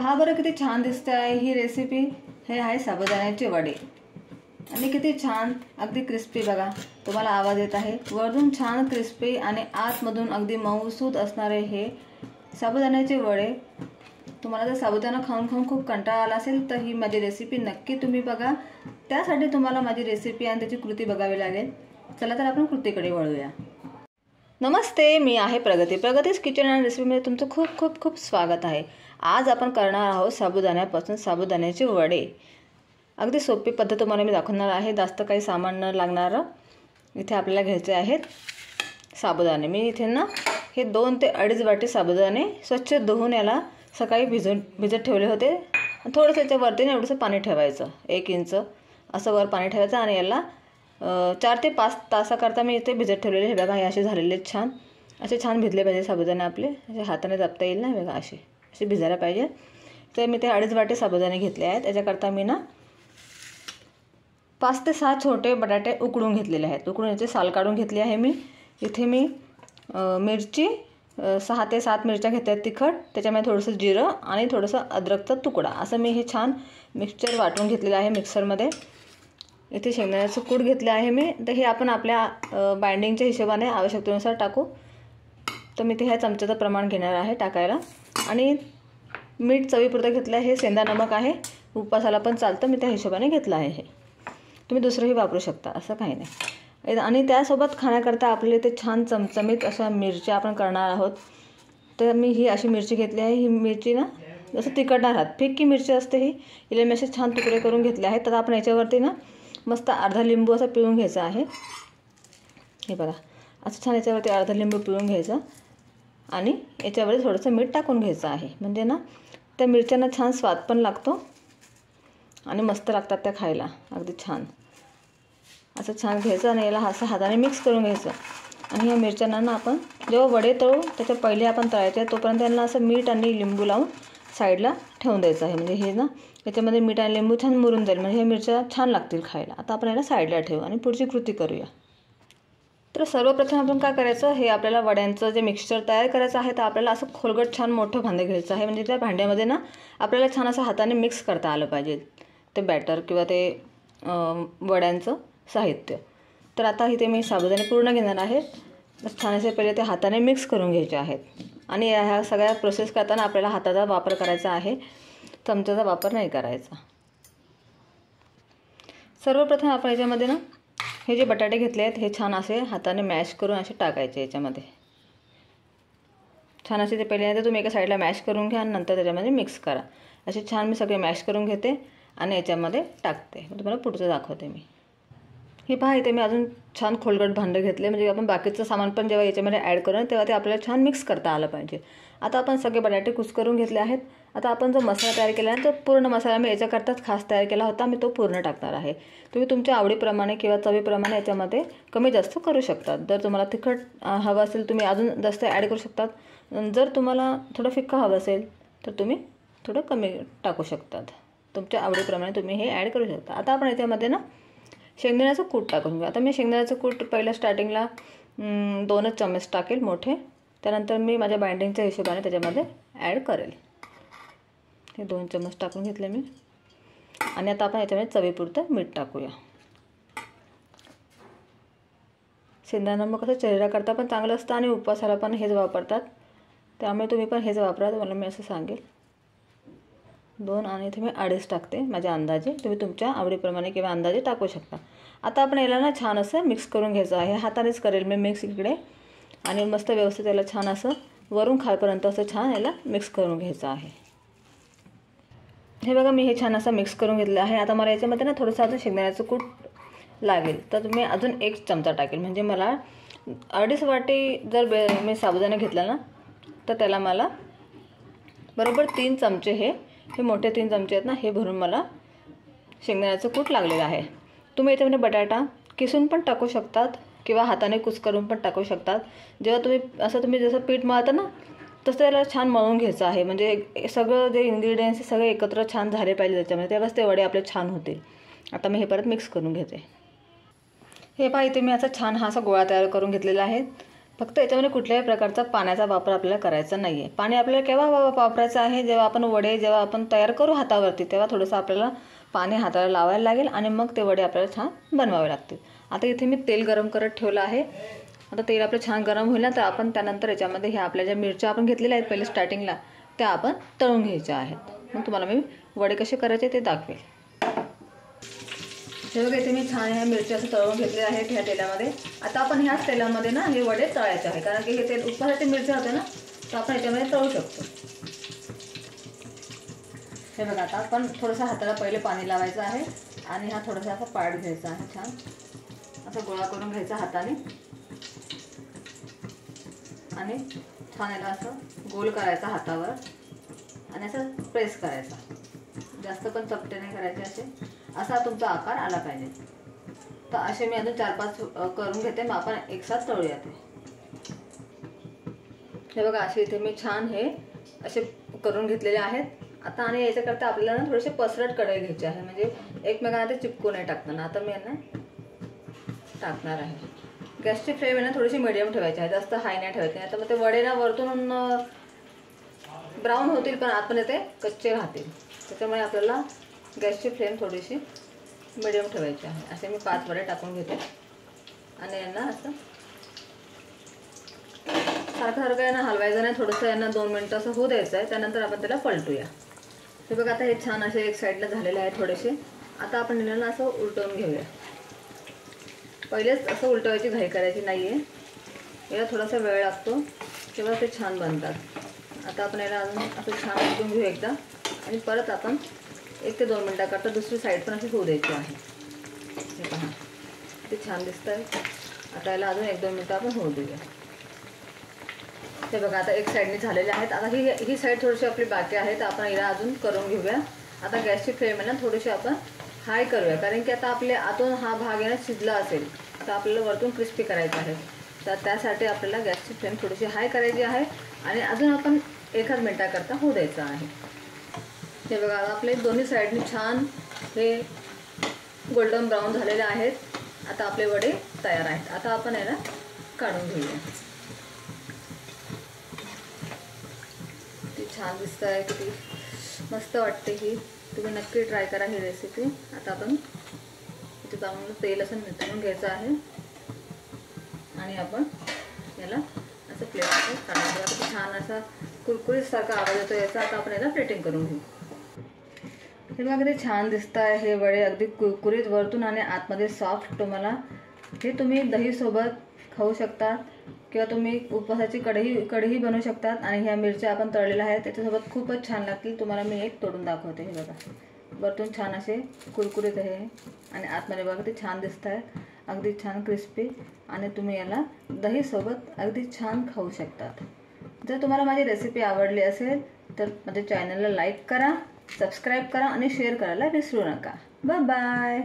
पहा बरं किती छान दिसते आहे ही रेसिपी। हे आहे साबुदाण्याचे वडे आणि किती छान अगदी क्रिस्पी बघा, तुम्हाला आवाज येत आहे। वरून छान क्रिस्पी आणि आतमधून अगदी मऊसूत असणारे हे साबुदाण्याचे वडे। तुम्हाला जर साबुदाणा खाऊन खाऊन खूप कंटाळा आला असेल तर ही माझी रेसिपी नक्की तुम्ही बघा। त्यासाठी तुम्हाला माझी रेसिपी आणि त्याची कृती बघावी लागेल। चला तर आपण कृतीकडे वळूया। नमस्ते, मी आहे प्रगतीज किचन अँड रेसिपीमध्ये तुमचं खूप खूप खूप स्वागत आहे। आज आपण करणार आहोत साबुदाण्यापासून साबुदाण्याचे वडे। अगदी सोपी पद्धत तुम्हाला मी दाखवणार आहे। जास्त काही सामान न लागणारं इथे आपल्याला घ्यायचे आहेत साबुदाणे। मी इथे ना हे 2 ते 2.5 वाटी साबुदाणे स्वच्छ धुवून याला सकाळी भिजत ठेवले होते। थोडंसं याच्यावरती एवढंसं पाणी ठेवायचं, 1 इंच असं वर पाणी ठेवायचं आणि याला 4 ते 5 तासाकरता मी इथे भिजत ठेवलेले। हे बघा, हे असे झालेले छान, असे छान भिजले पाहिजे साबुदाणे आपले, असे हाताने दाबता येईल ना, बघा असे भिजायला पाहिजे। तर मी ते 2.5 वाटी साबुदाणे घेतले आहेत। त्याच्याकरता मी ना 5 ते 6 छोटे बटाटे उकडून घेतलेले आहेत। उकडून याचे साल काढून घेतली आहे मी। इथे मी मिरची 6 ते 7 मिरच्या घेतल्या आहेत तिखट, त्याच्यामध्ये थोडंसं जिरं आणि थोडंसं अद्रकचा तुकडा, असं मी हे छान मिक्सचर वाटून घेतलेलं आहे मिक्सरमध्ये। इथे शेंगदाण्याचं कूट घेतलं आहे मी। तर हे आपण आपल्या बाइंडिंगच्या हिशोबाने आवश्यकतेनुसार टाकू। तर मी ते ह्या चमच्याचं प्रमाण घेणार आहे टाकायला। आणि मीठ चवीपुरतं घेतलं आहे। हे सेंधा नमक आहे, उपासाला पण चालतं, मी त्या हिशोबाने घेतलं आहे। हे तुम्ही दुसरंही वापरू शकता, असं काही नाही। आणि त्यासोबत खाण्याकरता आपले ते छान चमचमीत अशा मिरच्या आपण करणार आहोत। तर मी ही अशी मिरची घेतली आहे। ही मिरची ना जसं तिखट नाही राहत, फिक्की मिरची असते ही, हिला मी असे छान तुकडे करून घेतले आहेत। तर आपण याच्यावरती ना मस्त अर्धा लिंबू असं पिळून घ्यायचा आहे। हे बघा, असं छान याच्यावरती अर्धा लिंबू पिळून घ्यायचं आणि याच्यावरती थोडंसं मीठ टाकून घ्यायचं आहे। म्हणजे ना त्या मिरच्यांना छान स्वाद पण लागतो आणि मस्त लागतात त्या खायला, अगदी छान। असं छान घ्यायचं आणि याला असं हाताने मिक्स करून घ्यायचं। आणि ह्या मिरच्यांना ना आपण जेव्हा वडे तळू त्याच्या पहिले आपण तळायचे, तोपर्यंत त्यांना असं मीठ आणि लिंबू लावून साईडला ठेवून द्यायचं आहे। म्हणजे हे ना याच्यामध्ये मीठ आणि लिंबू छान मुरून जाईल, म्हणजे हे मिरच्या छान लागतील खायला। आता आपण याला साईडला ठेवू आणि पुढची कृती करूया। तर सर्वप्रथम आपण काय करायचं, हे आपल्याला वड्यांचं जे मिक्सचर तयार करायचं आहे तर आपल्याला असं खोलगट छान मोठं भांडं घ्यायचं आहे। म्हणजे त्या भांड्यामध्ये ना आपल्याला छान असं हाताने मिक्स करता आलं पाहिजे ते बॅटर किंवा ते वड्यांचं साहित्य। तर आता इथे मी साबुदाणे पूर्ण घेणार आहे। छान असे पहिले ते हाताने मिक्स करून घ्यायचे आहेत। आणि ह्या सगळ्या प्रोसेस करताना आपल्याला हाताचा वापर करायचा आहे, चमच्याचा वापर नाही करायचा। सर्वप्रथम आपण याच्यामध्ये ना हे जे बटाटे घेतले आहेत हे छान असे हाताने मॅश करून असे टाकायचे याच्यामध्ये। छान असे ते पहिले तुम्ही एका साईडला मॅश करून घ्या आणि नंतर त्याच्यामध्ये मिक्स करा। असे छान मी सगळे मॅश करून घेते आणि याच्यामध्ये टाकते। तुम्हाला पुढचं दाखवते मी। हे पहा, इथे मी अजून छान खोलगट भांडं घेतले, म्हणजे आपण बाकीचं सामान पण जेव्हा याच्यामध्ये ॲड करू तेव्हा ते आपल्याला छान मिक्स करता आलं पाहिजे। आता आपण सगळे बटाटे कुस्करून घेतले आहेत। आता आपण जो मसाला तयार केला आहे तो पूर्ण मसाला मी याच्याकरताच खास तयार केला होता, मी तो पूर्ण टाकणार आहे। तुम्ही तुमच्या आवडीप्रमाणे किंवा चवीप्रमाणे याच्यामध्ये कमी जास्त करू शकतात। जर तुम्हाला तिखट हवं असेल तुम्ही अजून जास्त ॲड करू शकतात, जर तुम्हाला थोडं फिक्का हवं असेल तर तुम्ही थोडं कमी टाकू शकतात। तुमच्या आवडीप्रमाणे तुम्ही हे ॲड करू शकता। आता आपण याच्यामध्ये ना शेंगदाण्याचं कूट टाकून घेऊ। आता मी शेंगदाण्याचं कूट पहिलं स्टार्टिंगला 2च चम्मच टाकेल मोठे, त्यानंतर मी माझ्या बाइंडिंगच्या हिशोबाने त्याच्यामध्ये ॲड करेल। हे 2 चम्मच टाकून घेतले मी। आणि आता आपण याच्यामध्ये चवीपुरतं मीठ टाकूया। शेंगदाणा मग कसं चेहऱ्याकरता पण चांगलं असतं आणि उपवासाला पण हेच वापरतात, त्यामुळे तुम्ही पण हेच वापरा, तुम्हाला मी असं सांगेल। 2 आणि इथे मी 2.5 टाकते माझ्या अंदाजे, तुम्ही तुमच्या आवडीप्रमाणे किंवा अंदाजे टाकू शकता। आता आपण याला ना छान असं मिक्स करून घ्यायचं आहे। हातानेच करेल मी मिक्स इकडे, आणि मस्त व्यवस्थित याला छान असं वरून खालपर्यंत असं छान याला मिक्स करून घ्यायचं आहे। हे बघा, मी हे छान असं मिक्स करून घेतलं आहे। आता मला याच्यामध्ये ना थोडंसं अजून शेंगदाण्याचं कूट लागेल, तर मी अजून 1 चमचा टाकेल। म्हणजे मला 2.5 वाटी जर मी साबुदाणा घेतला ना तर त्याला मला बरोबर 3 चमचे हे मोठे 3 चमचे आहेत ना, हे भरून मला शेंगदाण्याचं कूट लागलेलं आहे। तुम्ही याच्यामध्ये बटाटा किसून पण टाकू शकतात किंवा हाताने कुस्करून पण टाकू शकतात। जेव्हा तुम्ही जसं पीठ मळता ना तसं त्याला छान मळून घ्यायचं आहे। म्हणजे सगळं जे इन्ग्रेडियंट्स सगळे एकत्र छान झाले पाहिजे त्याच्यामध्ये, तेव्हाच ते वडे आपले छान होतील। आता मी हे परत मिक्स करून घेते। हे पहा, इथे मी असा छान हा असा गोळा तयार करून घेतलेला आहे। फक्त याच्यामध्ये कुठल्याही प्रकारचा पाण्याचा वापर आपल्याला करायचा नाही आहे. पाणी आपल्याला केव्हा वापरायचं आहे, जेव्हा आपण वडे जेव्हा आपण तयार करू हातावरती, तेव्हा थोडंसं आपल्याला पाणी हाताला लावायला लागेल आणि मग ते वडे आपल्याला छान बनवावे लागतील. आता इथे मी तेल गरम करत ठेवलं आहे. आता तेल आपलं छान गरम होईल ना, तर आपण त्यानंतर याच्यामध्ये ह्या आपल्या ज्या मिरच्या आपण घेतलेल्या आहेत पहिले स्टार्टिंगला, त्या आपण तळून घ्यायच्या आहेत. मग तुम्हाला मी वडे कसे करायचे ते दाखवेल. हे बघा इथे मी छान ह्या मिरच्या असं तळून घेतले आहेत ह्या तेलामध्ये. आता आपण ह्याच तेलामध्ये ना हे वडे तळायचे आहे, कारण की हे तेल उपवासाचे मिरच्या होते ना, तर आपण याच्यामध्ये तळू शकतो. हे बघा आता आपण थोडंसं हाताला पहिले पाणी लावायचं आहे आणि हा थोडासा असा पाट घ्यायचा आहे, छान असं गोळा करून घ्यायचा हाताने आणि छान याला असं गोल करायचा हातावर आणि असं प्रेस करायचा. जास्त पण चपटे नाही करायचे, असा तुमचा आकार आला पाहिजे. तर असे मी अजून 4-5 करून घेते, मग आपण एकसाथ तळूया ते. हे बघा असे इथे मी छान हे असे करून घेतलेले आहेत. आता आणि याच्याकरता आपल्याला थोडेसे पसरट कढई घ्यायचे आहे, म्हणजे एकमेकांना ते चिपकू नाही टाकताना. आता मी यांना टाकणार आहे. गॅसची फ्लेम आहे ना थोडीशी मिडियम ठेवायची आहे, जास्त हाय नाही ठेवायची नाही. आता मग ते वडे ना वरतून ब्राऊन होतील पण आतमध्ये ते कच्चे राहतील. त्याच्यामुळे आपल्याला गॅसची फ्लेम थोडीशी मिडियम ठेवायची आहे. असे मी 5 वडे टाकून घेते आणि यांना असं सारखं यांना हलवायचं नाही, थोडंसं यांना 2 मिनटं असं होऊ द्यायचं आहे. त्यानंतर आपण त्याला पलटूया. हे बघा आता हे छान असे एक साईडला झालेले आहे थोडेसे. आता आपण यांना असं उलटवून घेऊया. पहिलेच असं उलटवायची घाई करायची नाही आहे, याला थोडासा वेळ लागतो तेव्हा ते छान बनतात. आता आपण याला अजून असं छान उलटून घेऊ एकदा आणि परत आपण 1 ते 2 मिनटाकरता दुसरी साईड पण अशी होऊ द्यायची आहे. हे पहा ते छान दिसत आहे. आता याला अजून 1-2 मिनटं आपण होऊ देऊया. हे बघा आता एक साईडने झालेले आहेत. आता ही साईड थोडीशी आपली बाकी आहे, तर आपण हिला अजून करून घेऊया. आता गॅसची फ्लेम आहे ना थोडीशी आपण हाय करूया, कारण की आता आपल्या आतून हा भाग आहे ना शिजला असेल तर आपल्याला वरतून क्रिस्पी करायचं आहे. तर त्यासाठी आपल्याला गॅसची फ्लेम थोडीशी हाय करायची आहे आणि अजून आपण 1 मिनटाकरता होऊ द्यायचं आहे. हे बघा आपले दोन्ही साईडनी छान हे गोल्डन ब्राऊन झालेले आहेत. आता आपले वडे तयार आहेत. आता आपण याला काढून घेऊया. ती छान दिसत आहे, किती मस्त वाटते ही. तुम्ही नक्की ट्राय करा ही रेसिपी. आता आपण इथे चांगलं तेल असं नितळून घ्यायचं आहे आणि आपण याला असं प्लेटमध्ये काढून घेऊ. छान असा कुरकुरीत सारखा आवाज येतो याचा. आता आपण याला प्लेटिंग करून घेऊ. हे बघा किती छान दिसत आहे हे वडे, अगदी कुरकुरीत वरतून आणि आतमध्ये सॉफ्ट. तुम्हाला हे तुम्ही दहीसोबत खाऊ शकता किंवा तुम्ही उपवासाची कढीही बनवू शकतात. आणि ह्या मिरच्या आपण तळलेल्या आहेत त्याच्यासोबत खूपच छान लागतील. तुम्हाला मी एक तोडून दाखवते. हे बघा वरतून छान असे कुरकुरीत आहे आणि आतमध्ये बघा किती छान दिसत आहेत, अगदी छान क्रिस्पी. आणि तुम्ही याला दहीसोबत अगदी छान खाऊ शकतात. जर तुम्हाला माझी रेसिपी आवडली असेल तर माझ्या चॅनलला लाईक करा, सबस्क्राईब करा आणि शेअर करायला विसरू नका. Bye bye.